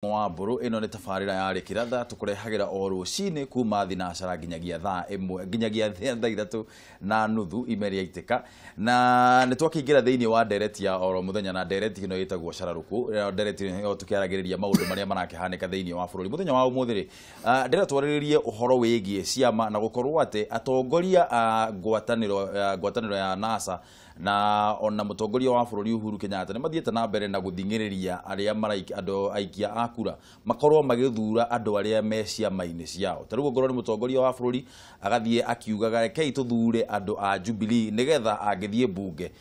Mwamburu ino ni tafarira ya kiratha tukurehagira o rucini kuma thinacara nginyagia thaa imwe nginyagia thaa ithatu na nuthu imeri yaitika na ni twakingira thiini wa direct ya oro muthenya na direct ino yitagwo Cararuku direct yo tukiaragiriria maundu maria marakihanika thiini wa bururi muthenya wa umuthiri ndira twariririe uhoro wigie ciama na gukorwo ate atongoria ngwataniro ya NASA na ona mutongoria wa bururi Uhuru Kenyatta ni mathiete na mbere na guthingiriria aria maraiki ando aikia akura makorwo magithura ando aria me ciama-ini ciao tarugo ngorwo ni mutongoria wa bururi agathie akiugaga rekei tuthure ando a Jubilee nigetha angithie bunge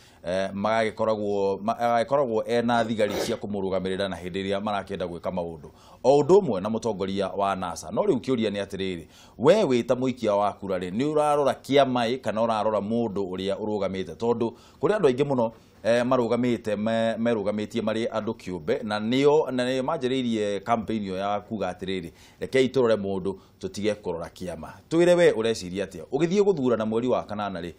magagikoragwo ena thigari cia kumurugamirira na hindiria marakenda gwika maundu o undu umwe na mutongoria wa NASA no riu kiuria ni atiriri we wita muikia wa kura ri ni urarora kiamai kana urarora mundu uria urugamite tondu kuri andu aingi muno marugamite merugamitie mari andu kiumbe na nio manjiririe campaign yo ya kuga atiriri rekei turore mundu tutige kurora kiama twire we ureciria atia ugithie guthura na mweri wa kanana ri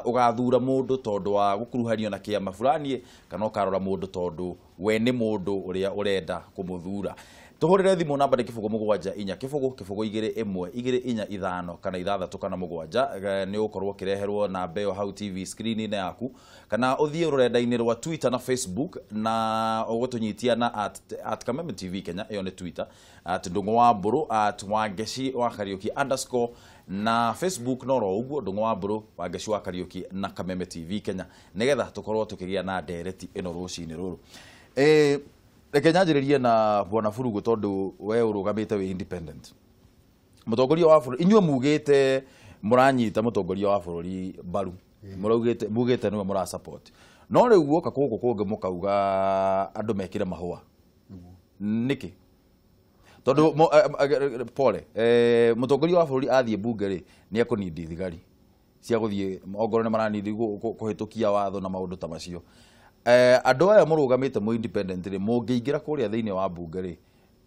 ugathura mundu tondu wa gukuruhanio na kiama fulani kana ukarora mundu tondu we ni mundu uria urenda kumuthura tuhurire thimu namba ni kifugo mugwanja inya kifugo igire imwe igire inya ithano kana ithathatu kana mugwanja ni ukorwo kireherwo na mbeo hau TV screen ine yaku kana uthie rurenda-ini rwa Twitter na Facebook na ugutunyitia na at Kameme TV Kenya iyo ni Twitter at Ndungu wa Mburu at Wangeshi wa Kariuki _ na Facebook no ro uguo Ndungu wa Mburu Wangeshi wa Kariuki na Kameme TV Kenya nigetha tukorwo tukigia na direct ino rucini ruru reke nyanjiririe na bwana Furugu tondu we urugamite we independent mutongoria wa bururi inyuo mugite muranyita mutongoria wa bururi baru mugite niwe mura support no riu guoka kuku kungi mukauga andu mekire mahua niki tondu pole mutongoria wa bururi athie bunge ri ni akunidi thigari cia guthie ongoro ni maranidi kuhitukia watho na maundu ta macio andu aya murugamite mu independent ri mungiingira kuria thiini wa bunge ri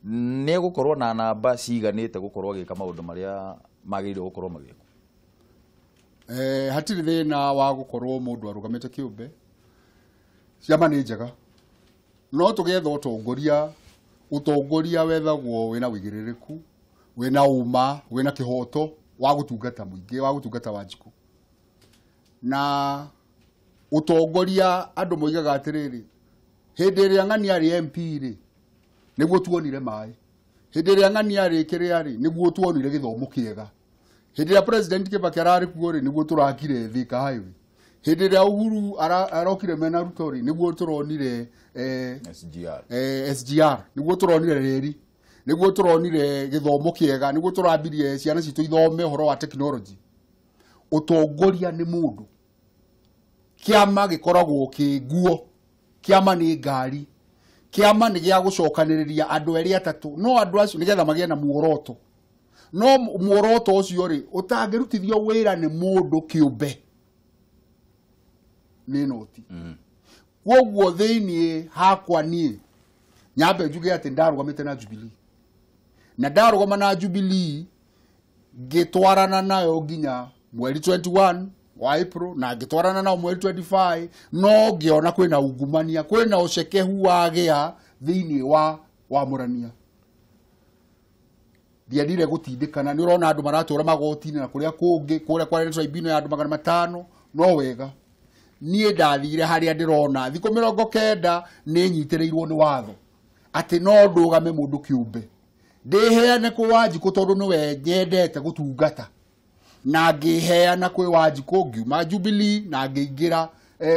ni gukorwo na namba ciganite gukorwo agika maundu maria magirire gukorwo magiko hatiri thina wa gukorwo mundu arugamite kiumbe ciama ni njega no tugetha utongoria wethagwo wina wigiririku wina uma wina kihoto wa gutungata muingi wa gutungata Wanjiku na utongoria andu moigaga atiriri hindi iria ng'ani ari MP ri niguo tuonire mai hindi iria ng'ani ari kiria ri niguo tuonire githomo kiega hindi iria president Kibaki arari kuo ri niguo turakire Thika highway hindi iria Uhuru arokire mena Ruto ri niguo turonire SGR niguo turonire reri niguo turonire githomo kiega niguo turambirie ciana citu ithome horo wa technology utongoria ni mundu kiama gikoragwo kinguo kiama ni ngari kiama ni gia gucokaniriria andu eri atatu no andu acio nigetha magie na muoroto no muoroto ucio ri utangirutithio wira ni mundu kiumbe ni noti kwoguo thiini hakwa nie nyambe njuge ati ndarugamite na Jubilee na ndarugama na Jubilee gitwarana nayo nginya mweri 21 wa April na gitwarana na mweri 25 no ngiona kwina ungumania kwina ucekehu wagea thiini wa murania ndiendire gutindikana ni urona andu maratura magotini na kuria kungi kuria kwa tribunal ya andu 500 no wega nie ndathire haria ndirona thiko 90 ni nyitirirwo ni watho ati no ndugame mundu kiumbe ndiheane ku Wanjiku tondu niwe nyendete gutungata na ngiheana kwi Wanjiku ngiuma Jubilee na ngiingira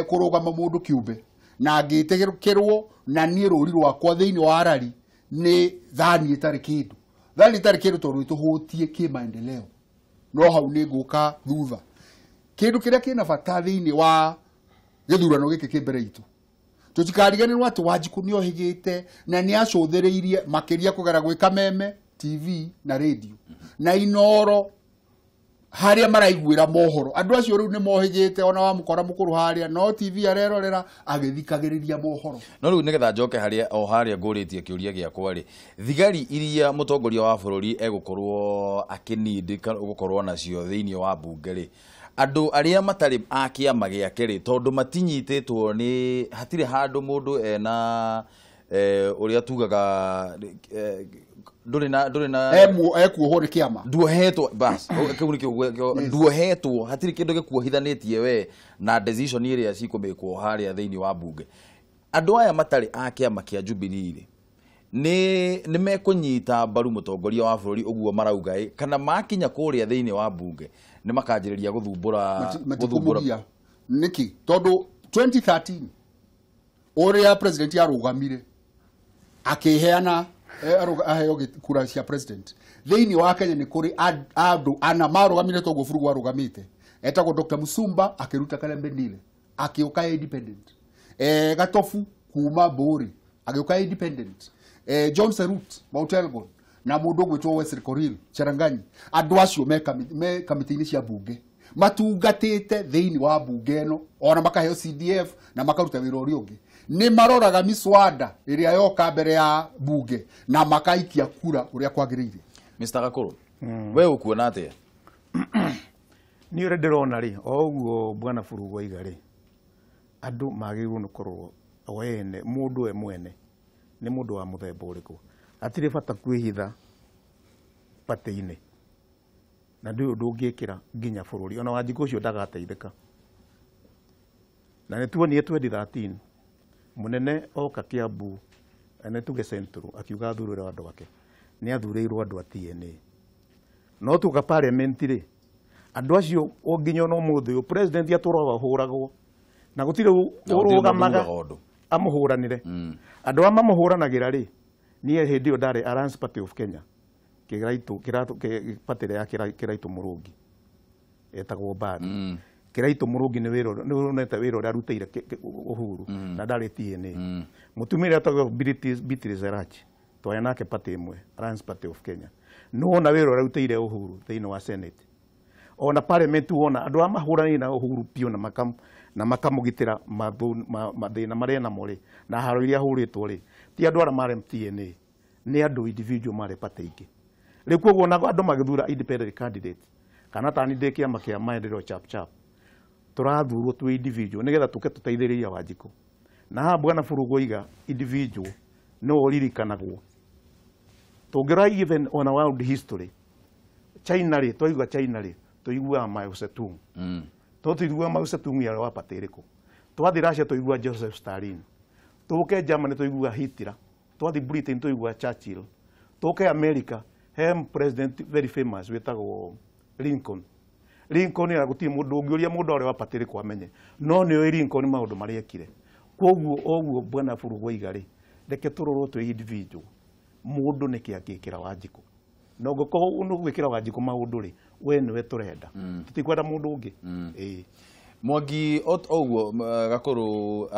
kurugama mundu kiumbe na ngitikirwo na nie ruri rwakwa thiini wa rari ni thani itari kindu tondu tuhutie kimaendeleo no hau ni nguka thutha kindu kiria kina bata thiini wa githurano giki kimbere itu tutikariganirwo ati Wanjiku ni ohigite na ni acuthiriirie makiria kugera gwika Meme TV na radio na Inoro haria maraiguira mohoro andu acio riu ni mohigite ona wa mukora mukuru haria no TV arerorera agithikagiriria mohoro no riu nigetha njoke haria nguritie kiuria giakwa ri thigari iria mutongoria wa bururi egukorwo akinidi gukorwo nacio thiini wa bunge ri andu aria matari akiama giake ri tondu matinyititwo ni hatire handu mundu ena uria tugaga nduri na ekuohwo nĩ kĩama nduohetwo bas kiu nikio nduohetwo hatiri kindu gikuohithanitie we na decision iria cikumikwo haria thiini wa bunge andu aya matari a kiama kia Jubilee ni mekunyita mbaru mutongoria wa bururi uguo marauga kana makinya kuria thiini wa bunge ni makanjiriria guthumbura niki tondu 2013 uria president arugamire akiheana aheo kura cia president thiini wa Kenya ni kuri andu ana marugamire toguo buru arugamite etagwo Dr. Musumba akiruta Kalembendile akiuka independent Gatofu kuma Bori akiuka independent John Serut Mount Elgon na mundu gwitwo Wesley Korir Cheranganyi andu acio me kamiti-ini cia bunge matungatite thiini wa bunge no ona makaheo CDF na makaruta wira uri ungi ni maroraga miswada iria yoka mbere ya bunge na makaikia kura uria kwagirire. Mr. Gakuru we ukuona atia ni ure ndirona ri oguo bwana Furugwa igari andu magirwo nukorwo wene mundu we mwene ni mundu wa muthemba uriku atire bata kwihitha pate-ini na ndu ndungikira nginya bururi ona Wanjiku ucio ndagateithika na ne tuonie 2013 munene oka Kiambu ene tuge Central akiuga thurure andu ake ni athureirwo andu a TNA no tuka parliament ri andu acio onginya no muthu president aturaga huragwo na gutire urugamaga amuhuranire andu ama muhuranagira ri nie hindi ndare Alliance Party of Kenya kiraitu patire ya kiraitu Murungi etagwo Badi kiraitu Murungi ni wiro nonete wiro ria rutire Uhuru na ndare TNA mutumire etagwo Beatrice Zerachi twaye nake party imwe Alliance Party of Kenya no na wiro ria rutire Uhuru thiini wa Senate ona parliament wona andu amahurani na Uhuru pio na makamugitira mathina maria na mori na haro iria huritwo ri ti andu ara mare TNA ni andu individual mare party ingi ri koguo na andu magithura independent candidate kana tani de kiama kia maendeleo chap turathurwo tu individual nigetha tuke tuteithiriria Wanjiku na ha bwana Furugwa iga individual no ririkanagwo tungira even on a world history China ri toigwa China ri toigwa Mao Zedong toigwa Mao Zedong ya wa patiriko twathi Russia toigwa Joseph Stalin tuke Germany toigwa Hitler twathi Britain toigwa Churchill tuke America hem president very famous wetagwo Lincoln ya guti mundu ungiuria mundu ore wa patiriko amenye no ni Lincoln maundu mariekire koguo oguo bwana Furugwa igari reke turorwo tu individual mundu ni kiakikira Wanjiku no goko unu gwikira Wanjiku maundu ri we niwe turenda tutikwenda mundu ungi Mwangi oguo Gakuru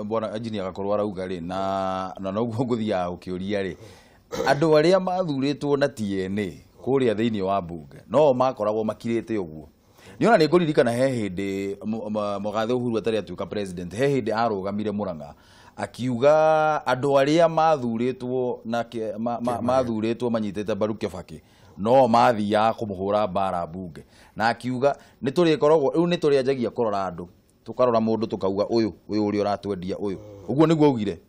bwana engineer Gakuru arauga ri na noguo nguthia ukiuria ri andu aria mathuritwo na TNA kuria thiini wa bunge no makoragwo makirite uguo niona ni nguririkana he hindi Mugathe Uhuru atari atuika president he hindi arugamire Murang'a akiuga andu aria mathuritwo na mathuritwo manyitete mbaru Kibaki no mathia kumuhura bara bunge na akiuga ni turi korogwo riu ni turi anjagia kurora andu tukarora mundu tukauga uyu uri uratwendia uyu uguo niguo ugire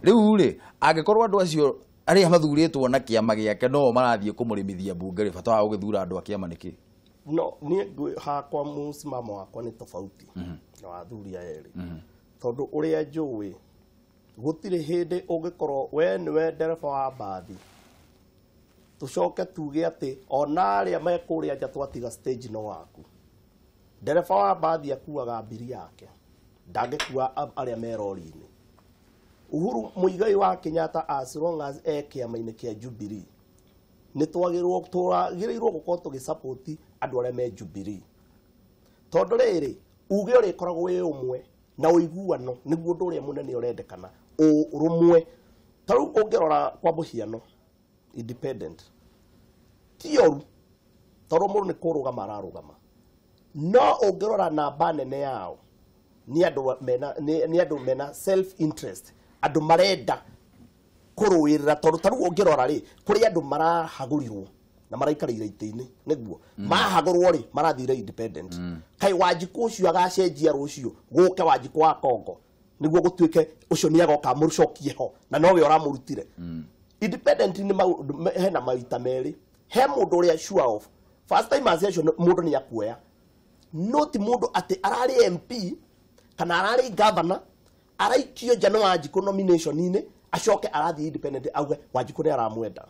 riu ri angikorwo andu acio aria mathuritwo na kiama giake no marathie kumurimithia bunge ri bata wa githura andu a kiama niki no ni hakwa musimamo wakwa ni tofauti na wathuri eri tondu uria njui gutire hindi ungikorwo we niwe ndereba wa mbathi tucoke tuge ati ona aria mekuria nja twatiga stage no waku ndereba wa mbathi akuaga mbiri yake ndangikua aria merori-ini Uhuru Muigai wa Kenyatta as long as kiama-ini kia Jubilee ni twagirwo gukorwo tugisupport andu aria me Jubilee tondu riri uge uri koragwo wi umwe na uiguano niguo ndu uria munene urendekana urumwe taru ungirora kwa muhiano independent tioru tondu mundu ni kurugama ararugama no ungirora namba nene yao ni andu mena self interest andu marenda kuruirira tondu taru ungirora ri kuri andu marahagurirwo na maraikarire ite-ini niguo mahagurwo ri marathire independent kai Wanjiku ucio agacenjia rucio guke Wanjiku wa Kongo niguo gutuike ucio ni agoka mucokie ho na nowe uramurutire independent ni hena maita meri he mundu uria sure of first time acio mundu ni akuoya not mundu ati arari MP kana arari governor araikio jano Wanjiku nomination ine acoke arathi independent auge Wanjiku ni aramwenda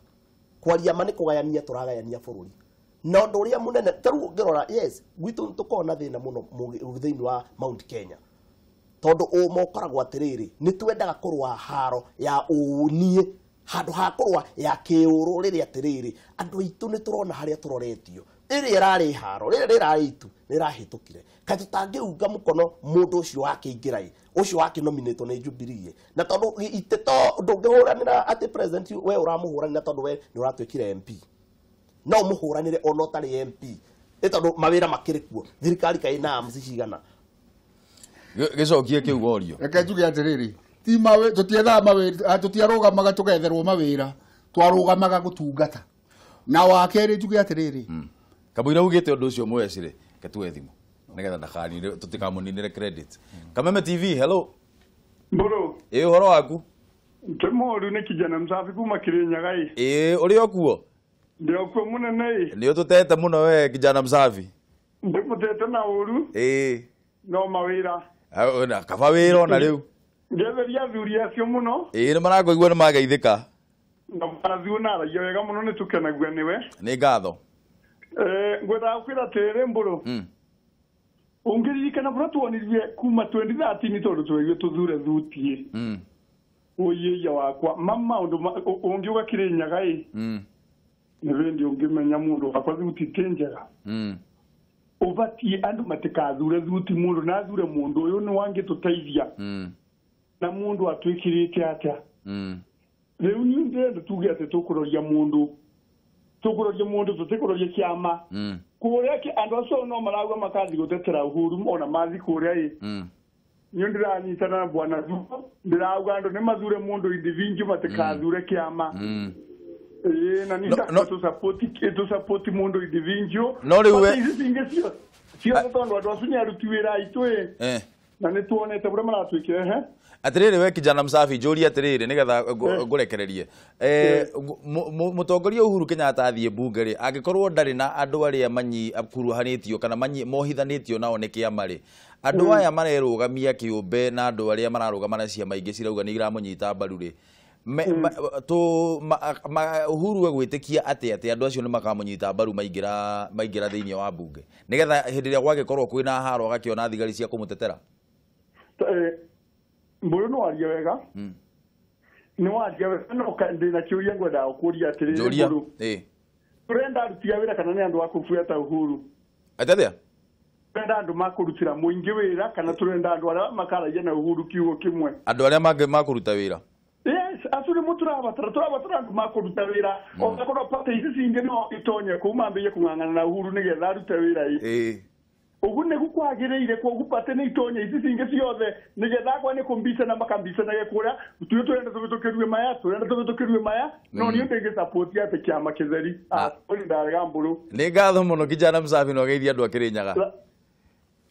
kwaria mani kugayania turagayania bururi na ndu uria munene taru ngirora yes gwitu tukona thina muno thiini wa Mount Kenya tondu umokoragwo atiriri ni twendaga kurwa haro ya unie handu ha kurwa ya kiuru riri atiriri andu itu ni turona haria turoretio iri rari haro riri raitu ni rahitukire katutangiunga mukono mundu ucio wakiingirai ucio waki nominate ni Jubilee na tondu iteto ndungihuranira ati president we uramuhuranira tondu we ni uratwikire MP no muhuranire ono tari MP tondu mawira makirikuo thirikari kaina amcigana gicokie kiu orio reke njuge atiriri ti mawe tutietha mawira tutiarugamaga tugetherwo mawira twarugamaga gutungata na wakeri njuge atiriri Kamuira ugite undu ucio mwecire ketue thimu nigetha ndakani tutikamuninire credit Kameme TV hello Mburu uhoro waku Temoru ni kijana msafi kuma Kirinyagai uri okuo ndio kwa munene ni ututete muno we kijana msafi ndikutete na uru no mawira na kaba wira ona riu ngetheria thuri acio muno ni marakoigua ni mageithika na marathiuna raia wega muno ni tukenagua niwe ni ngatho ngwetha kwira tere mburu ungiririkana bura tuonirie kuma 2013 tondu twegwe tuthure thutie oyeya wakwa mama ungiuga Kirinyagai ni vendi ungimenya mundu wakwa thuti kenjega ubatie andu matikathure thuti mundu na thure mundu uyu ni wangi tuteithia na mundu atwikirite atia riu ni ndende tuge ati tukuroria mundu tutikuroria kiama kuria ki andu acio no maragwa makathi gutetera uhuru ona mathi kuria ni ndiranyitana na bwana Ruto ndirauga andu ni mathure mundu individual matikathure kiama na ni to support mundu individual no riwe sio tondu andu acio ni aruti wira itwe na ni tuonete bura maratwikire atiriri we kijana msafi njuri atiriri nigetha ngurekererie mutongoria Uhuru Kenyatta athie bunge ri angikorwo ndari na andu aria manyi akuruhanitio kana manyi mohithanitio nao ni kiama ri andu aya marerugamia kiumbe na andu aria mararugama na ciama ingi cirauga ni iramunyita mbaru ri Uhuru egwitikia ati andu acio ni makamunyita mbaru maingira thiini wa bunge nigetha hindi ria gwagikorwo kwina haro agakiona thigari cia kumutetera mburu no aria wega no aria wega no kandi na kiuria ngwenda ukuria atiriri mburu turenda arutia wira kana ni andu akufuata Uhuru atathia turenda andu makurutira muingi wira kana turenda andu aria makaragia na Uhuru kiugo kimwe andu aria makuruta wira yes asuri turabatara andu makuruta wira ogakorwo pate ici cingi no itonye kuma mbiye kung'ang'ana na Uhuru nigetha arute wira ugu ne gukwagiriire ko gupate ne itonye ici cingi ciothe nigetha kwa ni kumbisa na makambisa na gekuria tuyo turenda tubitukirwe maya no ni ndenge support ya kiama kizeri uri ndaraga mburu ni ngatho muno kijana msafi no geithia andu akirinyaga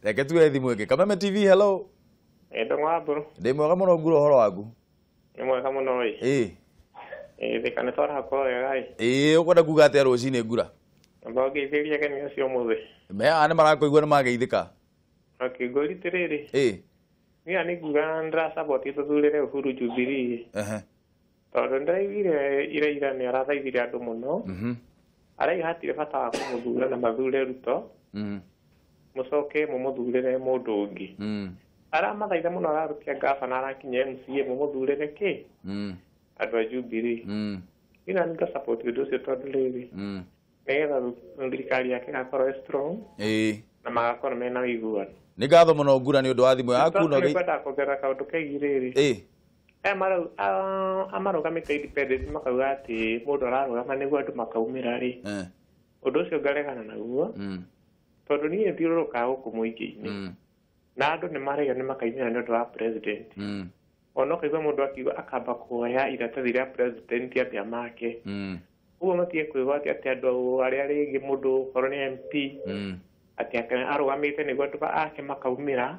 reke tuwe thimu ingi Kameme TV hello ndo ngwamburu ndi mwega muno nguro horo waku ni mwega muno ri thikane twara hakwa wega ukwenda kuga atia rucini ngura mbageithĩria gani acio muthi ane marakoigua ni mageithika ngori tiriri ni ani kuga ndra support tuthurire Uhuru Jubilee tondu ndaigire ira ni arathaithire andu muno arai hatire bata wa kumuthura na mathure Ruto mucoke mumuthurire mundu ungi aramathaitha muno ararutia gavana arakinya MCA mumuthurire ki andu a Jubilee ina ni support undu ucio tondu riri nigetha thirikari yake gakorwo strong na magakorwo mena wiguano ni ngatho muno ngura ni undu wa thimu yaku no ngwenda kuongerera kaundu keigiriri amarugamite independent makauga ati mundu ararugama niguo andu makaumira ri undu ucio ngaregana naguo tondu niĩ thiũrũrũkaga gũkũ mũingĩ-inĩ na andũ nĩ marĩo nĩ makaimĩra nĩ ũndũ wa president ona ũkaigua mũndũ akiuga akamba kuoya iratathi rĩa president atĩa make ũguo matige kwĩgwatĩ atĩ andũ arĩa rĩngĩ mũndũ korwo nĩ MP atĩ arũgamĩte nĩguo andũ ake makaumĩra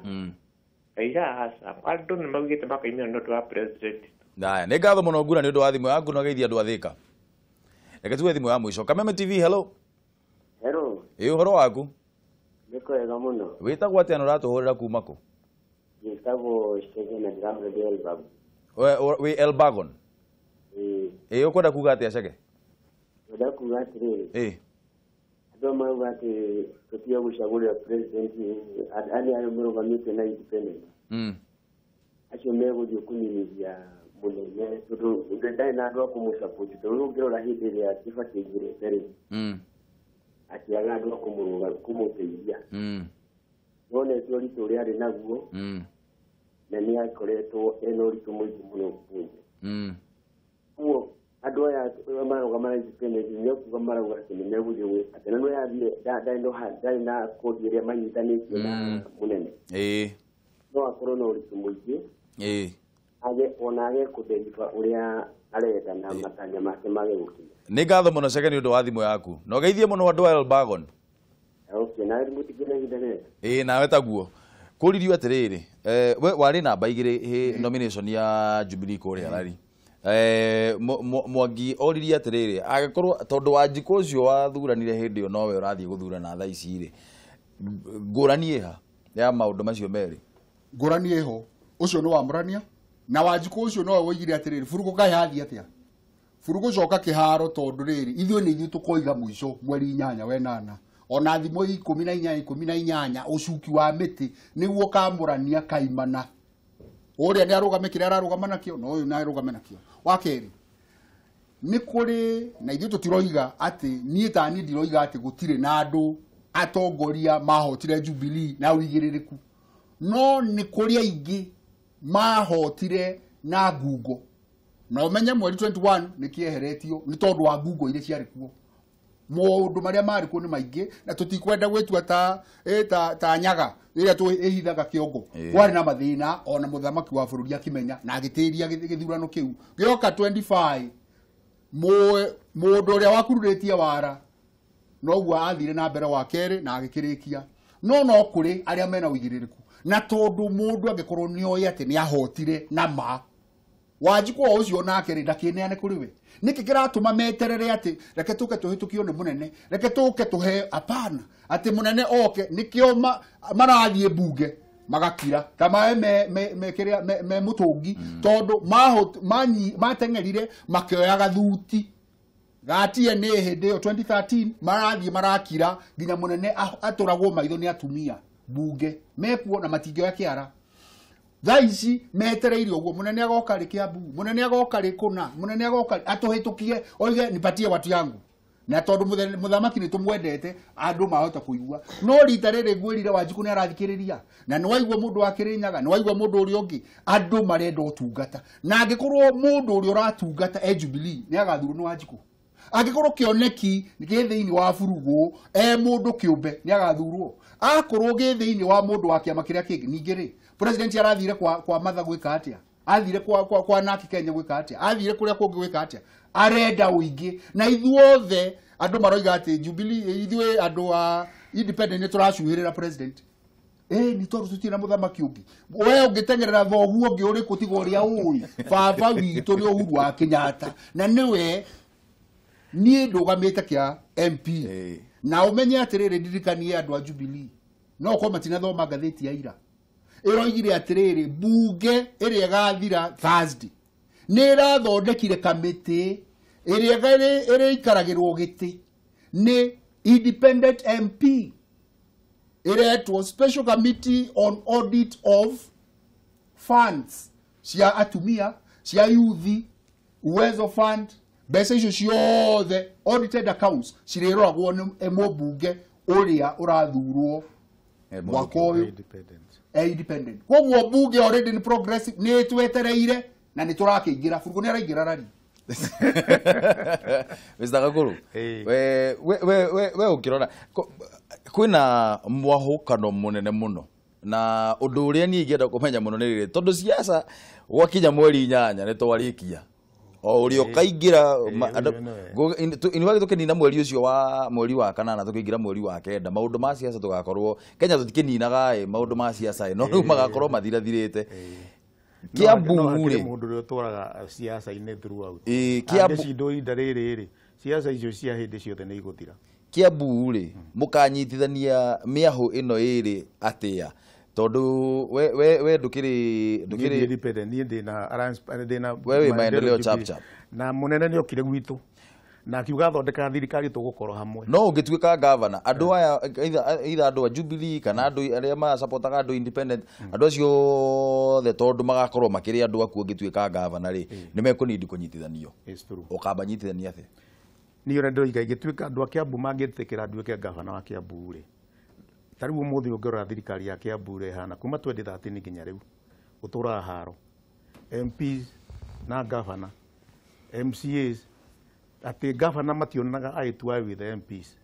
aiga hasa andu ni magite makaimia ndo wa president Ndaya nĩ ngatho mũno Ngura nĩ ũndũ wa thimũ yaku no geithia andũ athĩka. Reke tuwe thimũ ya mũico. Kameme TV, hello. Hello. Ũhoro waku? Niko wega mũno. Wĩtagwo atĩa na ũratũhũrĩra kuma kũ? Wĩtagwo Shege na Gamre Elbagon. Wĩ Elbagon? Ũkwenda kuga atĩa Shege? Ndenda kuga atĩrĩrĩ. Andũ mauga atĩ tũtige gũcagũrĩra president arĩa marũgamĩte na independent. Acio megũthiĩ kũninithia mũnene tondũ ndarĩ na andũ a kũmũsapoti tondũ ũngĩrora hĩndĩ ĩrĩa Kibaki aingĩrĩte rĩ akĩaga andũ a kũmũteithia no nĩ ũritũ ũrĩa arĩ naguo na nĩ akoretwo ena ũritũ mũingĩ mũno bunge ũguo andũ aya marũgamana independent nĩ kuuga marauga atĩ nĩ megũthiĩ gwĩka atĩ na no yathire ndarĩ na kodi ĩrĩa manyitanĩtie na mũnene no akorwo na ũritũ mũingĩ ona age kũdeliva ũrĩa arenda na matanya make mage gũkinya. Nĩ ngatho mũno Shege nĩ ũndũ wa thimũ yaku. No geithie mũno andũ a Elbagon. Okay, na mũtigene ihinda nawe taguo. Kũririo atĩrĩrĩ, we warĩ namba 2 nomination ya Jubilee kũrĩa rari. Mwangi oririe atĩrĩrĩ, agĩkorwo tondũ Wanjikũ ũcio wathuranire hĩndĩ ĩyo nowe ũrathiĩ gũthurana thaa ici rĩ. Ngũrani ĩha ya maũndũ macio merĩ. Ngũrani ĩho ucio no wamũrania na Wanjikũ ucio no woigire atĩrĩrĩ Furugu kaĩ hathi atĩa Furugu coka kĩharo tondũ rĩrĩ ithuĩ nĩ ithuĩ tũkoiga mũico mweri 8 we 8 ona thimo 14 ucuki wa mĩtĩ nĩguo kamũrania kaimana ũrĩa nĩ arũgame kĩrĩa ararũgama nakĩo no ũyũ nĩ arũgame nakĩo wa kerĩ nĩ kũrĩ na ithuĩ tũtiroiga atĩ niĩ tani ndiroiga atĩ gũtirĩ na andũ atongoria mahotire Jubilee na ũigĩrĩrĩku no nĩ kũrĩ aingĩ mahotire na Google na umenye mweri 21 nĩ kĩeheretio nĩ tondũ wa Google ile ciarĩ kuo maũndũ marĩa marĩ kuo nĩ maingĩ na tũtikwenda gwĩtua ta nyaga ĩrĩa twĩhithaga kĩongo kwarĩ na mathĩna ona mũthamaki wa bũrũri akĩmenya na agĩtĩria gĩthurano kĩu gĩoka 25 mũndũ ũrĩa wakururĩtie wara noguo athire na mbere wa kerĩ na agĩkĩrĩkia no kũrĩ arĩa mena ũigĩrĩrĩku na tondu mundu angikorwo ni oĩ atĩ ni ahotire na ma Wanjikũ ucio nake ri ndakineane kuri we niki kiratuma meterere atĩ reke tuke tuhĩtũkio nĩ mũnene reke tuke tuhe apana atĩ mũnene oke nikio marathiĩ bunge magakira kama me kiria me mutungi tondu matengerire makioyaga thuti gatie nĩ hĩndĩ yo 2013 marathiĩ marakira nginya mũnene atũragwo maitho ni atumia bunge mekuo na matingio ya kiara thaici metereire uguo munene agoka ri Kiambu munene agoka ri Kuna munene agoka atuhitukie oige nipatie watu yangu na tondu muthamaki ni tumwendete andu mahota kuigua no rita riri ngwirire Wanjikũ ni arathikiriria na ni waigua mundu wa Kirinyaga ni waigua mundu uri ungi andu marenda utungata na angikorwo mundu uri uratungata Jubilee ni agathurwo ni Wanjikũ angikorwo kioneki ni githiini wa Furugu mundu kiumbe ni agathurwo akorwo githiini wa mundu wa kiama kiria kingi ningiri president arathire kwa matha gwika atia athire kwa naki Kenya gwika atia athire kuria kungi gwika atia arenda uingi na ithuothe andu maroiga ati Jubilee ithuĩ andu a independent ni turacuhirira president ni tondu tutira muthamaki ungi we ungitengerera thoguo ungi uri kutigo ria ui baba witũ ni Uhuru wa Kenyatta na niwe nie ndugamite kia MP na umenye atiriri ndirikanie andu a Jubilee no ko matina thoma ngathĩti ya ira iroigire atiriri bunge ĩrĩa gathira Thursday nĩ irathondekire kamĩtĩ ĩrĩa ikaragĩrwo gĩtĩ nĩ independent MP iretwo Special Committee on Audit of Funds cia atumia cia youth Uwezo Fund mbeca icio ciothe audited accounts cirĩroragwo nĩ mũmbunge ũrĩa ũrathurwo mwaka ũyũ independent koguo bunge already ni progressive ni twetereire na ni turakĩingĩra Furugu ni araingĩra rari Mr. Gakuru we ukirona kwina mwahukano munene muno na undu uria ni ingĩenda kũmenya muno nĩ rĩrĩ tondu siasa gwakinya mweri 8 ni twarikia o uri ukaingira ini wage tukinina mweri ucio wa mweri wa kanana tukingira mweri wa kenda maundu ma siasa tugakorwo Kenya tutikininaga maundu ma siasa no riu magakorwo mathirathirite Kiambu ri mundu ri utwaraga siasa ine throughout Kiambu cindo indariri ri siasa icio cia hindi ciothe ni iguthira Kiambu ri mukanyitithania miahu ino iri atia tondu we ndukiri independent ni ndina we maendeleo chap na munene ni okire gwitu na akiuga thondeka thirikari tugukorwo hamwe no ungituika governor andu aya either andu a Jubilee kana andu aria ma supportaga andu independent andu acio the tondu magakorwo makiri andu aku ungituika governor ri ni mekunidi kunyitithanio ukamba nyitithania athi ni ore ndo igituika andu a Kiambu mangitikira andu ke governor wa Kiambu ri tariu muthi ungirora thirikari ya Kiambu ri hana kuma 2013 nginya riu utura haro MPs na governor MCAs ati governor mationaga aitua with the MPs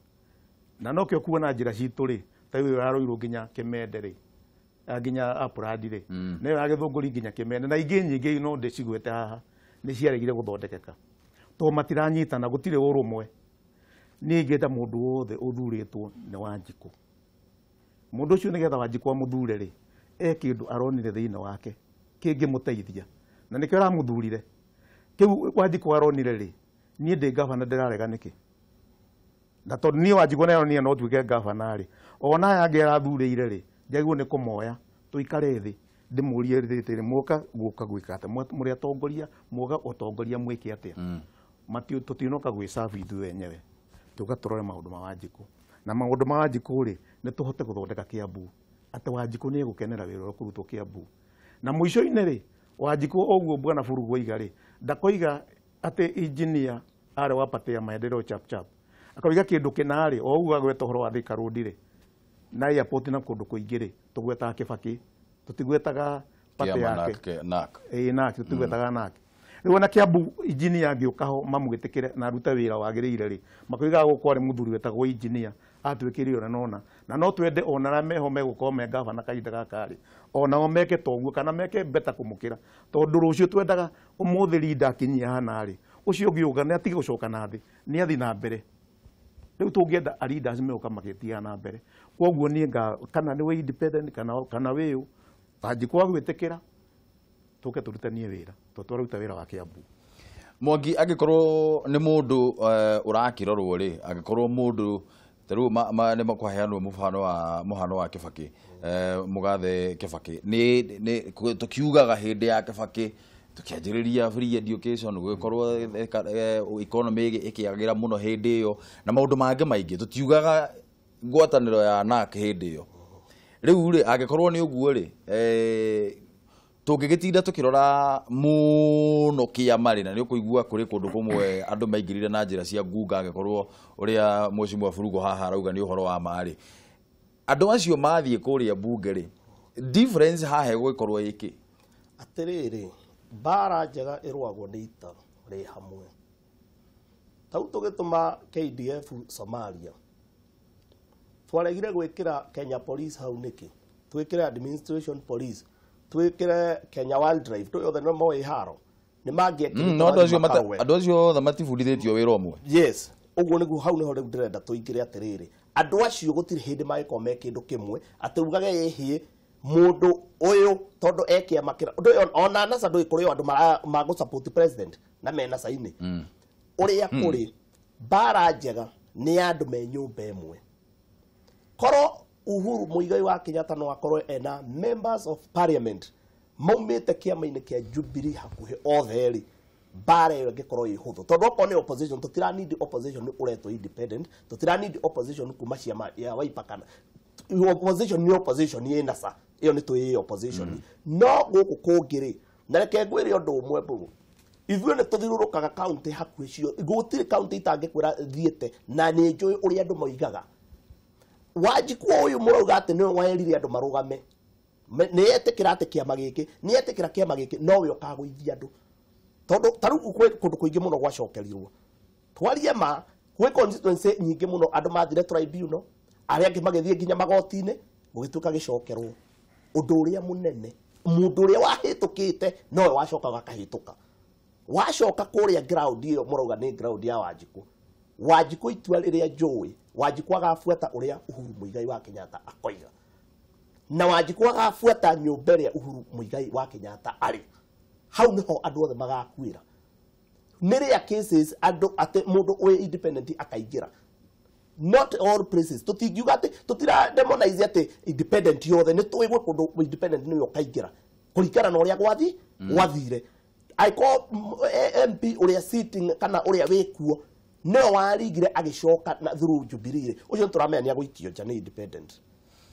na no kio kuona njira citu ri tayo yaroirwo nginya Kimende ri nginya Apradi ri ne agithunguri nginya Kimende na ingi nyingi no ndicigwete haha ni ciaregire guthondekeka to matiranyitana gutire urumwe ni ngeta mundu wothe uthuritwo ni Wanjiku mundu ucio nigetha Wanjiku amuthure ri kindu aronire thiine wake kingi muteithia na nikio aramuthurire kiu Wanjiku aronire ri ni ndi governor ndirarega niki na tondu ni Wanjiku ni no tuike governor ri ona yange arathurire ri njagirwo ni kumoya tuikare thi ndimurie ritiri muka guka gwikate muri atongoria muga utongoria mwiki atia matio tutinoka gwisavu ithu wenyewe tugatorore maundu ma Wanjiku na maundu ma Wanjiku ri ni tuhote guthondeka Kiambu ate Wanjiku ni gukenera wira ro kurutwo Kiambu na muico-ini ri Wanjiku oguo bwana Furugu oiga ri ndakoiga ate engineer are wapatia maendeleo chap akoiga kindu kinari oguo agweta horo wa Thika Road ri na airport na kundu kuingire tugwetaga Kibaki tutigwetaga pate yake nak tutigwetaga nak riu na Kiambu engineer angiukaho mamugitikire na ruta wira wagirire ri makoiga gukwari muthuri wetagwo engineer atwikiri ona nona na no twende ona na meho megukorwo me governor kahinda gakari ona o meke toguo kana meke beta kumukira tondu rucio twendaga umuthi leader kinyia hana ri ucio ngiuga ni atige gucoka na thi ni athi na mbere riu tungienda leaders meuka magetia na mbere koguo ni kana ni we independent kana we Wanjiku agwitikira tuke turutanie wira twaruta wira wa Kiambu Mwangi agikorwo ni mundu urakirorwo ri agikorwo mundu taru ni makwaheanwo muhano wa Kibaki mugathe Kibaki ni tukiugaga hindi ya Kibaki tukianjiriria free education gukorwo economy ikiagira muno hindi iyo na maundu mangi maingi tutiugaga ngwataniro ya NARC hindi iyo riu ri agikorwo ni uguo ri tungigitinda tukirora muno kiamari na ni ukuigua kuri kundu kumwe andu maingirire na njira cia ngunga agikorwo uria Mheshimiwa Furugu haha arauga ni uhoro wa mari andu acio mathie kuria bunge ri difference hahe gukorwo iki atiriri bara njega irwagwo ni ita ri hamwe tau tugituma KDF Somalia twaregire gwikira Kenya Police hau niki twikire administration police twikire Kenya Wildlife to yothe no moe haro ni mangiekire no andu acio tha matifundithitio wira omwe yes uguo niguo hau niho riu ndirenda tuingire atiriri andu acio gutiri hindi maiko me kindu kimwe aturugage yehie mundu uyu tondu ekia makira ona nasa ndu ikuri andu magu support president na mena saini uria kuri bara njega ni andu me nyumba imwe koro Uhuru Muigai wa Kenyatta no akorwo ena members of parliament maumite kiama-ini kia Jubilee hakuhe othe ri bara iyo ngikorwo ihuthu tondu okorwo ni opposition tutira need opposition ni uretwo independent tutira need opposition kuma ciama ya Wiper kana opposition ni opposition ni nasa iyo ni tuyi opposition no guku kungiri na reke ngwire undu umwe mbugu ithuĩ nĩ tũthiũrũrũkaga county hakuhĩ cio gũtirĩ county itangĩkwĩra thiĩte na nĩ njũĩ ũrĩa andũ moigaga Wanjiku ũyũ mũrauga atĩ nĩ werire andũ marũgame nĩ etĩkĩra atĩ kĩama gĩkĩ nĩ etĩkĩra kĩama gĩkĩ nowe ũkagũithia andũ tondũ tarĩu kwĩ kũndũ kũingĩ mũno gwacokerirwo twarie ma kwĩ constituency nyingĩ mũno andũ mathire tribunal arĩa angĩ magĩthiĩ nginya magoti-inĩ gũgĩtuĩka gĩcokerwo ũndũ ũrĩa mũnene mũndũ ũrĩa wahĩtũkĩte nowe wacokaga akahĩtũka wacoka kuria ground iyo muroga ni ground ya Wanjiku itua riria njui Wanjiku agabuata uria Uhuru Muigai wa Kenyatta akoiga na Wanjiku agabuata nyumba ria Uhuru Muigai wa Kenyatta ari hau niho andu othe magakwira niria cases andu ate mundu we independent akaigira not all places tutingiuga ati tutira demonize ati independent yothe ni tuigwe kundu independent ni ukaigira kuringana na uria gwathire I call MP uria sitting kana uria wekuo no warigire agicoka na through Jubilee ucio turamenya ni agwikio nja ni independent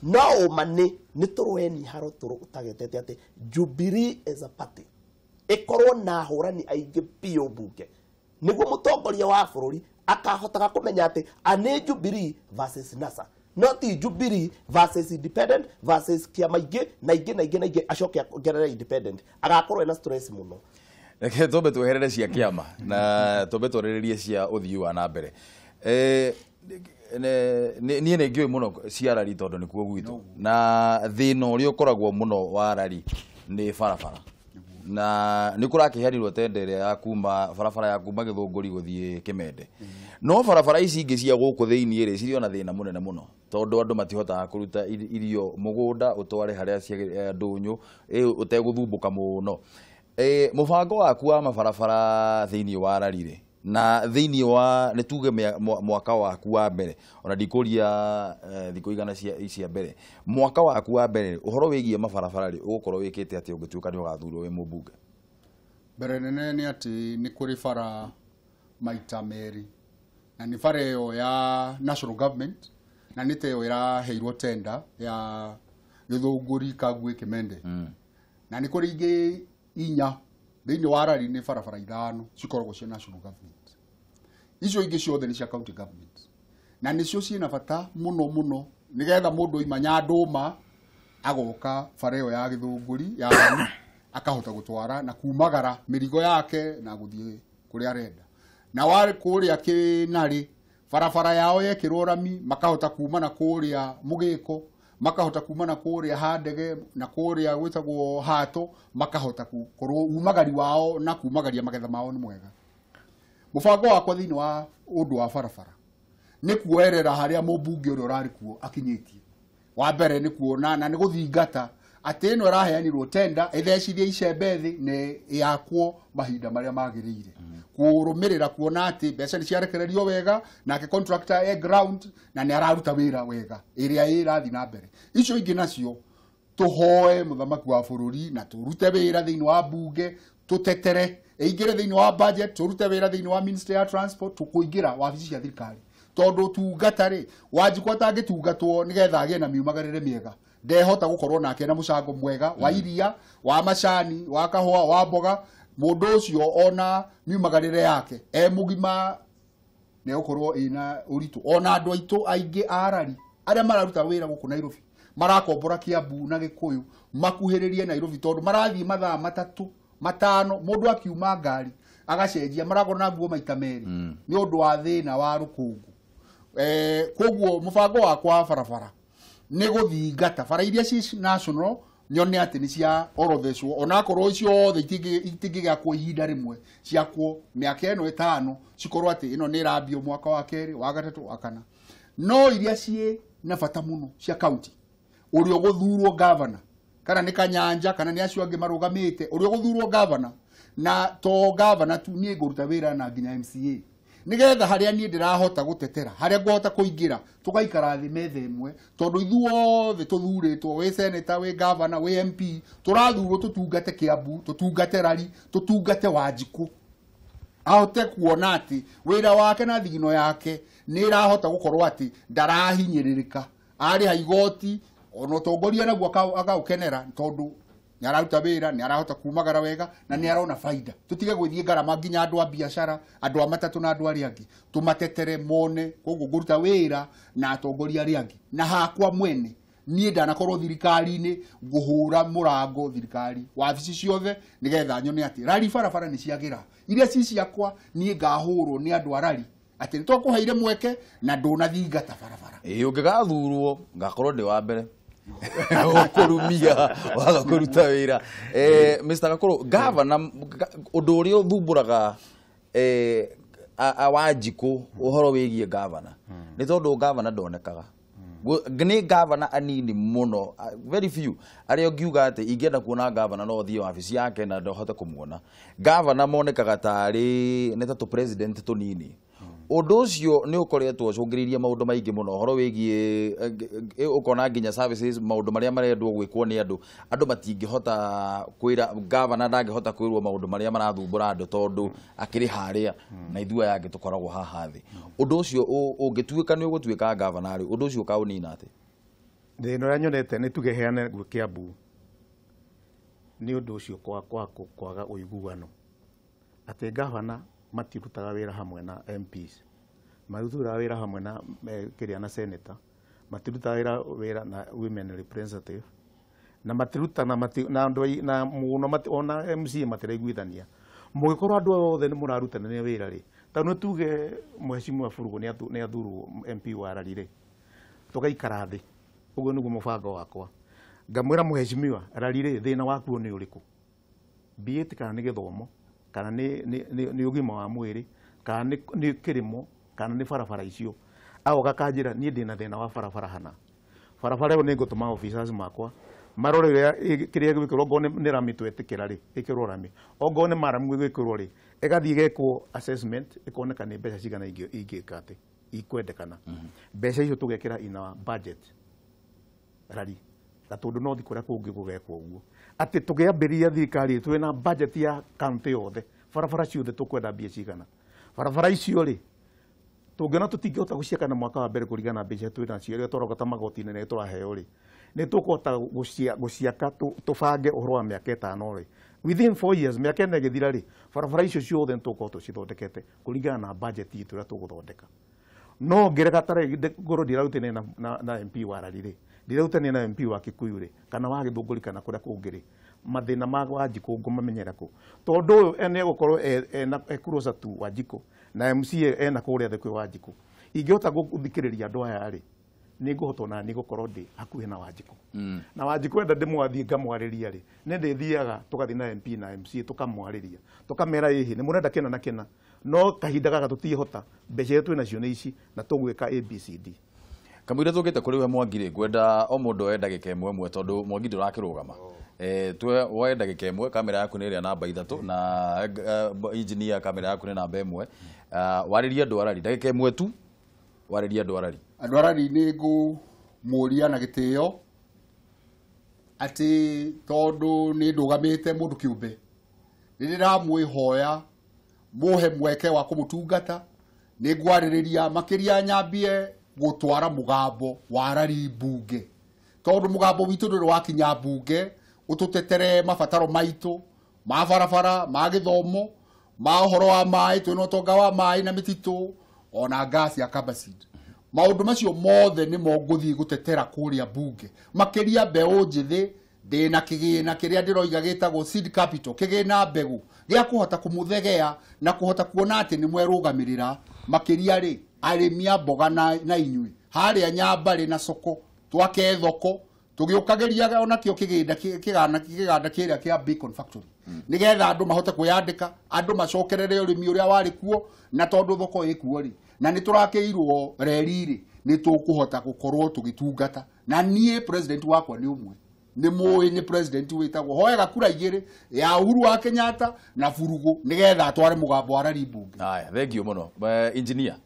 no mani ni turweni haro turu utagetete ati Jubilee as a party ikorwo na hurani aingi pio bunge niguo mutongoria wa bururi akahotaga kumenya ati ane Jubilee versus NASA not Jubilee versus independent versus kiama ingi na ingi acoke gerera independent agakorwo na stress muno reke tobe tweherere cia kiama na tobe twarĩrĩrie cia uthii wa na mbere niĩ nĩ ngĩũĩ mũno cia Rari tondũ nĩkuo gwitũ na thĩna ũrĩa ũkoragwo mũno wa Rari nĩ barabara na nĩ kũrakĩherirwo tender ya kuma barabara ya kuma Gĩthũngũri gũthiĩ Kĩmende no barabara ici ingĩ cia gũkũ thĩinĩ rĩ cirĩ ona thĩna mũnene mũno tondũ andũ matihotaga kũruta irio mũgũnda ũtware harĩa cia ndũnyũ ũtegũthumbũka mũno mubango waku wa mabarabara thĩinĩ wa Rari rĩ na thĩinĩ wa nĩ tuge mwaka waku wa mbere ona ndikũria thikũ igana cia mbere mwaka waku wa mbere ũhoro wĩgiĩ mabarabara rĩ ũgũkorwo wĩkĩte atĩ ũngĩtuĩka nĩ ũgathurwo wĩ mũmbunge mbere nene nĩ atĩ nĩ kũrĩ bara maita merĩ na nĩ bara ĩyo ya national government na nĩ ta ĩyo ĩraheirwo tender ya Gĩthũngũri Kagwe Kĩmende na nĩ kũrĩ ingĩ inya thĩinĩ wa Rari nĩ barabara ithano cikoragwo cia national government icio ingĩ ciothe nĩ cia county government na nĩcio ciĩna bata mũno nĩgetha mũndũ oima Nyandũma agoka bara ĩyo ya Gĩthũngũri ya akahota gũtwara na kumagara mĩrigo yake na gũthiĩ kũrĩa arenda na warĩ kũrĩa Kĩnarĩ barabara yao yekĩrwo rami makahota kuma na kũrĩa Mũgĩko makahota kuma na kũrĩa Handege na kũrĩa gwĩtagwo Hato makahota gũkorwo umagari wao na kumagaria magetha mao nĩ mwega mũbango wakwa thĩinĩ wa ũndũ wa barabara nĩ kuoerera harĩa mũmbunge ũrĩa ũrarĩ kuo akinyĩtie wa mbere nĩ kuona na nĩ gũthingata atĩ ĩno ĩraheanirwo tender ĩthecithie icembe thĩ na yakwo mahinda marĩa magĩrĩire kurũmĩrĩra kuona atĩ mbeca nĩ ciarekererio wega nake contractor ground na nĩ araruta wĩra wega ĩrĩa ĩrathiĩ na mbere icio ingĩ nacio tũhoe mũthamaki wa bũrũri na tũrute wĩra thĩinĩ wa bunge tũtetere ĩingĩre thĩinĩ wa budget tũrute wĩra thĩinĩ wa Ministry of Transport tũkũingĩra wabici cia thirikari tondũ tungatarĩ Wanjiku atangĩtungatwo nĩgetha agĩe na miumagarĩre mĩega ndehota gũkorwo nake na mũcango mwega wa iria wa macani wa kahũa wa mboga mũndũ ũcio ona miumagarĩre yake mũgima nĩ gũkorwo ĩna ũritũ ona andũ aitũ aingĩ a Rari arĩa mararuta wĩra gũkũ Nairobi marakombora Kiambu na Gĩkũyũ makuhĩrĩrie Nairobi tondũ marathiĩ mathaa matatũ matano mũndũ akiuma ngari agacenjia maragona nguo maita merĩ nĩ ũndũ wa thĩna wa rũkũngũ koguo mũbango wakwa barabara nĩ gũthingata bara iria ci national nyone atĩ nĩ cia orothecwo onakorwo ciothe itingĩgakwo ihinda rĩmwe ciakwo mĩaka ĩno ĩtano cikorwo atĩ ĩno nĩ ĩrambio mwaka wa kerĩ wa gatatũ wa kana no iria ciĩ na bata mũno cia county ũrĩa ũgũthurwo governor kana nĩ Kanyanja kana nĩ acio angĩ marũgamĩte ũrĩa ũgũthurwo governor na to governor tu niĩ ngũruta wĩra na nginya MCA nigetha harĩa niĩ ndĩrahota gũtetera harĩa ngũhota kũingĩra tũgaikara thĩ metha ĩmwe tondũ ithuothe tũthurĩtwo wĩ senator wĩ governor wĩ MP tũrathurwo tũtungate Kiambu tũtungate Rari tũtungate Wanjiku ahote kuona atĩ wĩra wake na thigino yake nĩ ĩrahota gũkorwo atĩ ndarahinyĩrĩrĩka arĩ igoti ona ũtongoria naguo agaũkenera tondũ nĩ araruta wĩra nĩ arahota kumagara wega na nĩ arona faida tutige gwĩthiĩ ngarama nginya andũ a biacara andũ a matatũ na andũ arĩa angĩ tumatetere mone koguo ngũruta wĩra na atongoria arĩa angĩ na hakwa mwene niĩ ndanakorwo thirikari-inĩ ngũhũra mũrango thirikari wabici ciothe nĩgetha nyone atĩ Rari barabara nĩ ciagĩra iria ci ciakwa niĩ ngahũrwo nĩ andũ a Rari atĩ nĩ tũkũheire mweke na ndũnathingata barabara ũngĩgathurwo ngakorwo ndĩ wa mbere Kurumia waga kuruta wira Mr. Gakuru governor undu uri uthumburaga Wanjiku uhoro wigie governor ni tondu governor ndonekaga ni governor anini muno very few aria ngiuga ati ingienda kuona governor no thie wabici yake na ndohote kumuona governor monekaga tari ni ta president tunini undu ucio ni ukoretwo cungiririe maundu maingi muno horo wigie ukona nginya services maundu maria marendwo gwikwo ni andu matingihota kwira governor ndangihota kwirwo maundu maria marathumbura andu tondu akiri haria na ithua yangi tukoragwo haha thi undu ucio ungituika ni ugutuika governor undu ucio kaunina ati thina ria nyonete ni tugeheane gwe Kiambu ni undu ucio kwaga uiguano ati governor matirutaga wira hamwe na MPs marutaga wira hamwe na kiria na senator matirutaga wira na women representative na matiruta na muno ona MC matiraiguithania mugikorwo andu othe ni murarutana wira ri tano tuge mheshimiwa Furugo ni athuru MP wa Rari ri tugaikara thi uguo niguo mubango wakwa ngamwira mheshimiwa Rari ri thina waku ni uriku bieti kana ni githomo kana ni ugima wa mwiri kana ni kirimo kana ni barabara icio aho gakanjira ni ndina thina wa barabara hana barabara yo ni ngutuma officers makwa marore kiria gwikirwo ngo ni rami twetikira ri ikirwo rami ongo ni maramu gwikirwo ri igathie gekwo assessment ikoneka ni mbeca cigana ingikate ikwendekana mbeca icio tugekira ina budget Rari gatundu no thikuria kungi gugekwo uguo ati tugiambiria thirikari twina budget ya county yothe barabara ciothe tukwenda mbia cigana barabara icio ri tungena tutingihota guciaka na mwaka wa mbere kurigana mbeca twina cio ria twarogota magoti-ini na turaheo ri ni tukuhota guciaka tubange uhoro wa miaka 5 ri within 4 years miaka ene githira ri barabara icio ciothe tukuhota tucithondekete kurigana na budget itu ria tuguthondeka no ngerega tare ngoro ndirarutene na MP wa Rari ri ndirarutene na MP wa Kikuyu ri kana wa Githunguri kana kuria kungiri mathina ma Wanjiku ngumamenyera ku tondu ene gukorwo closer to Wanjiku na MC ena kuria thikwe Wanjiku ingihota guthikiriria andu aya ri ni nguhotwo na ni gukorwo ndi hakuhi na Wanjiku na Wanjiku enda ndimwathie ngamwariria ri ni ndithiaga tugathi na MP na MC tukamwariria tukamera hihi ni murenda kina na kina no kahinda gaga tutihota mbeca yetu nacio ni ici na tugwika ABCD kamwira tukite kuri we Mwangire ngwenda o mundu enda gikemwe tondu Mwangi ndurakirugama twe woe ndagika imwe kamera yaku ni ria namba 3 na engineer kamera yaku ni namba 1 wariria andu Arari ndagika imwe tu wariria andu Arari ni ngu muria na gitio ati tondu ni ndugamite mundu kiumbe ririra mwihoya muhe mweke wa kumutungata ni ngwaririria makiria nyambie gutwara mugambo wa Arari bunge tondu mugambo witu nduri wakinya bunge ututetere mabataro maitu ma barabara ma githomo ma uhoro wa mai twino tonga wa mai na mititu ona gas ya Kabasid maundu macio mothe ni monguthi gutetera kuria bunge makiria mbeu njithi ndina kigina kiria ndiroiga gitagwo seed capital kigina mbegu gia kuhota kumuthegea na kuhota kuona ati ni mwerugamirira makiria ri arimia mboga na inyui haria Nyambari na Soko twake thoko tugiukageria ona kio kiganda kiria kia Beacon Factory nigetha andu mahote kuyandika andu macokerere urimi uria wari kuo na tondu thoko ikuo ri na ni turakiirwo reri ri ni tukuhota gukorwo tugitungata na nie president wakwa ni umwe ni moi ni president witagwo hoega kura igiri ya Uhuru wa Kenyatta na Furugo nigetha atware mugambo wa Arari bunge haya thank you muno engineer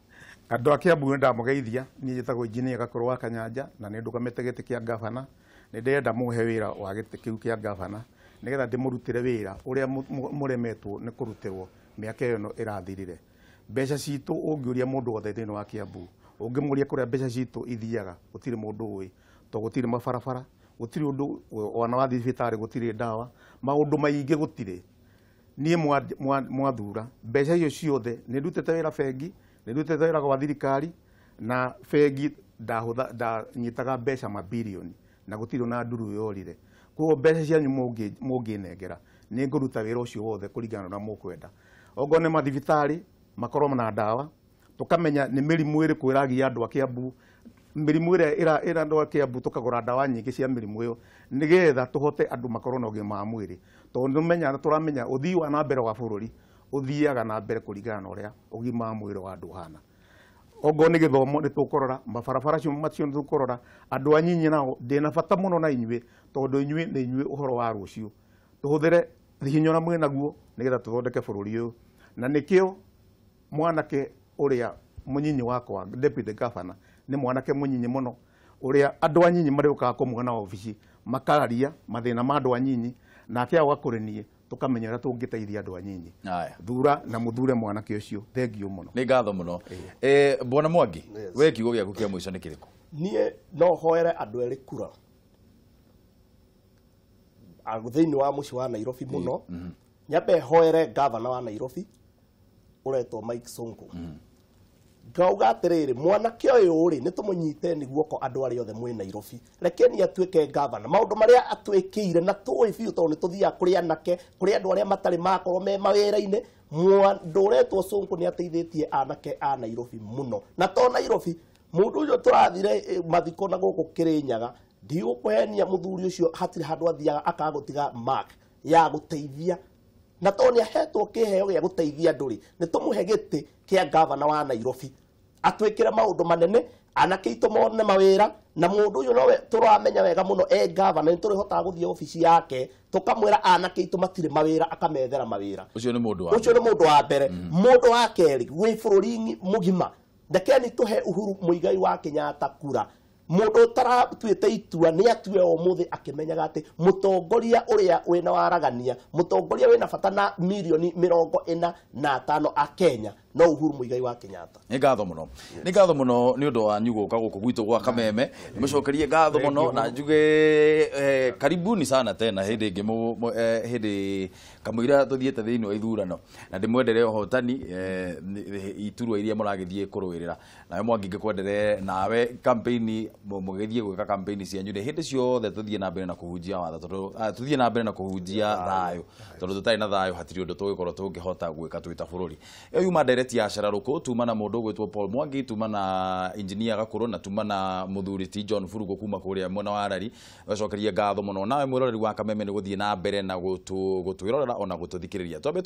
andu a Kiambu ndamugeithia ni njitagwo engineer Gakuru wa Kanyanja na ni ndugamete giti kia governor ni ndenda muhe wira wa giti kiu kia governor nigetha ndimurutire wira uria muremetwo ni kurutirwo miaka iyo irathirire mbeca citu ungiuria mundu wothe thini wa Kiambu ungimuria kuria mbeca citu ithiaga gutire mundu ui to gutire mabarabara gutire undu ona wa thibitari gutire ndawa maundu maingi gutire nie mwathura mbeca icio ciothe ni ndutete wira bengi ni ndutete wira kwa thirikari na bengi ndanyitaga mbeca mabilioni na gutire na nduru yorire kwa mbeca cianyu munginengera ni nguruta wira ucio wothe kuringana na mukwenda ongo ne mathibitari makorwo na ndawa tukamenya ni mirimu iri kwiragia andu a Kiambu mirimu ira ndo Kiambu tukagura ndawa nyingi cia mirimu iyo nigetha tuhote andu makorwo na ũgima wa mwĩrĩ tondu turamenya uthii wa na mbere wa bururi uthiaga na mbere kuringana na uria ũgima wa mwĩrĩ wa andu hana ongo ni githomo ni tukorora mabarabara cio ni tukorora andu anyinyi nao ndina bata muno na inyuĩ tondu inyuĩ ni inyuĩ uhoro wa rucio tuhuthire hinya na mwĩ naguo nigetha tuthondeke bururi uyu na nikio mwanake uria munyinyi wakwa deputy governor ni mwanake munyinyi muno uria andu anyinyi mariokaga kumuona ofici makararia mathina ma andu anyinyi nake agakurenie tukamenyera tungiteithia andu anyinyi thura na muthure mwanake ucio thengio muno ni ngatho muno Bwana Mwangi we kiugo giaku kia mwico ni kiriku nie no hoere andu eri kura thiini wa muci wa Nairobi muno nyambe hoere governor wa Nairobi uretwo Mike Sonko ngauga atiriri mwanake uyu ri nitumunyite ni guoko andu ari othe mwe Nairobi rekeni atuike governor maundu maria atwikire na tuwi biu tondu nituthia kuri anake kuri andu aria matari makorwo me mawira-ini mwandu uretwo Sonko ni ateithitie anake a Nairobi muno na to Nairobi mundu ucio turathire mathiko na guku Kirinyaga ndigukũhenia muthuri ucio hatiri handu athiaga akagutiga mark ya guteithia na toni ahetwo kiheo gya guteithia nduri ni tumuhe giti kia governor wa Nairobi atwikire maundu manene anake itu mone mawira na mundu uyu nowe turamenya wega muno governor ni turi hota guthie ofisi yake tukamwira anake itu matire mawira akamethera mawira ucio ni mundu wa mbere mundu wa keri gwi bururi mugima ndekeni tuhe Uhuru Muigai wa Kenyatta kura mundu taratuite itua ni atue o muthi akimenyaga ati mutongoria uria wina waragania mutongoria wina bata na milioni 45 a Kenya no Uhuru Muigai wa Kenyatta ni ngatho muno ni undu wa nyuguka guku gwitu gwa Kameme mucokerie ngatho muno na njuge karibuni sana tena hindi ingi hindi kamwira tuthiete thiini wa ithurano na ndimwendere hotani iturwa iria muragithie kurwirira nawe Mwangi ngikwendere nawe campaign mugithie gwika campaign cianyu hindi ciothe tuthie na mbere na kuhunjia watho tondu tuthie na mbere na kuhunjia thayo tondu tutari na thayo hatiri undu tugikorwo tungihota gwika twita bururi yuma direct ya Shararuko tuma na mundu gwitwo Paul Mwangi tuma na engineer Gakuru na tuma na muthuri ti John Furugo kuma kuria mwena wa Arari wacokerie ngatho muno nawe mwiroreri wa Kameme ni guthie na mbere na gutwirorera ona gututhikiriria twambe